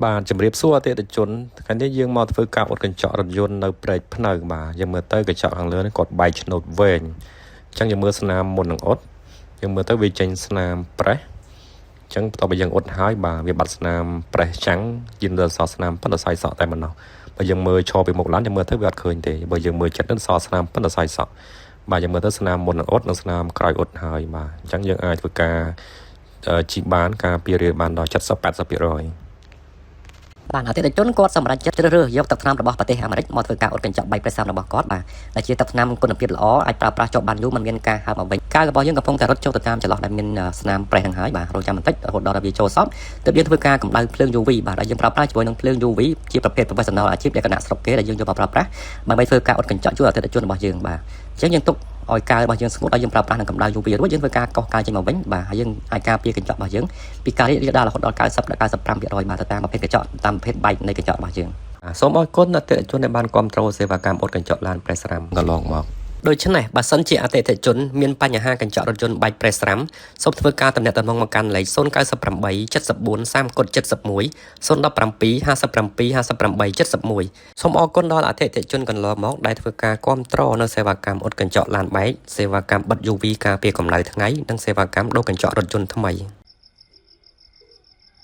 បាទជំរាបសួរអតិថិជនថ្ងៃនេះយើងមកធ្វើការអ៊ុតកញ្ចក់រថយន្តនៅព្រែកភ្នៅបាទយើងមើលទៅកញ្ចក់ខាងលើនេះគាត់បែកឆ្នូតវែងអញ្ចឹងយើងមើលស្នាមមុននឹងអ៊ុតយើងមើលទៅវាចេញស្នាមប្រេះអញ្ចឹងបន្ទាប់ពីយើងអ៊ុតហើយបាទវាបាត់ស្នាមប្រេះចាំងយើងលើសល់ស្នាមប៉ុន្តែសៃសក់តែប៉ុណ្ណោះបើយើងមើលឈរពីមុខឡើងយើងមើលទៅវាអត់ឃើញទេបើយើងមើលចិត្តនឹងសល់ស្នាមប៉ុន្តែសៃសក់បាទយើងមើលទៅស្នាមមុននឹងអ៊ុតនិងស្នាមក្រោយអ៊ុតហើយបាទអញ្ចឹងយើងអាចធ្វើការជីកបានការពាររាលបានដល់70-80%បាទអតិថិជនគាត់សម្រេចចិត្តជ្រើសរើសយកទឹកថ្នាំរបស់ប្រទេសអាមេរិកមកធ្វើការអ៊ុតកញ្ចក់បែកប្រេះសាំរបស់គាត់បាទដែលជាទឹកថ្នាំគុណភាពល្អអាចប្រើប្រាស់ជាប់បានយូរមិនមានការហើមអ្វីកាយរបស់យើងកំពុងតែរត់ចូលទៅតាមចន្លោះដែលមានស្នាមប្រេះហ្នឹងហើយបាទរងចាំបន្តិចរហូតដល់វាចូលសពទើបយើងធ្វើការកម្ដៅភ្លើង UV បាទដែលយើងប្រើប្រាស់ជាមួយនឹងភ្លើង UV ជាប្រភេទ professional អាជីពលក្ខណៈស្រុកគេដែលយើងយកមកប្រើប្រាស់ដើម្បីធ្វើការអ៊ុតកញ្ចក់ជួយអតិថិជនរបស់យើងបាទអញ្ចឹងយើងទុកឲ្យកាយរបស់យើងស្ងួតឲ្យយើងប្រើប្រាស់នឹងកម្ដៅ UV រួចយើងធ្វើការកោសកាយចេញមកវិញបាទហើយយើងអាចការពារកញ្ចក់របស់យើងពីការរីករាលដាលរហូតដល់90 ដល់ 95% បាទទៅតាមប្រភេទកញ្ចក់តាមប្រភេទបែកនៃកញ្ចក់របស់យើងសូមអរគុណអតិថិជនដែលបានគាំទ្រសេវាកម្មអ៊ុតកញ្ចក់ឡានប្រេះស្រាំកន្លងមកដូច្នេះបើសិនជាអតិថិជនមានបញ្ហាកញ្ចក់រថយន្តបែកប្រេះស្រាំសូមធ្វើការទំនាក់ទំនងមកកាន់លេខ098 74 30 71 017 57 57 71សូមអរគុណដល់អតិថិជនកន្លងមកដែលធ្វើការគាំទ្រនៅសេវាកម្មអ៊ុតកញ្ចក់ឡានបែកសេវាកម្មបិទ UV ការពារកម្ដៅថ្ងៃនិងសេវាកម្មដូរកញ្ចក់រថយន្តថ្មី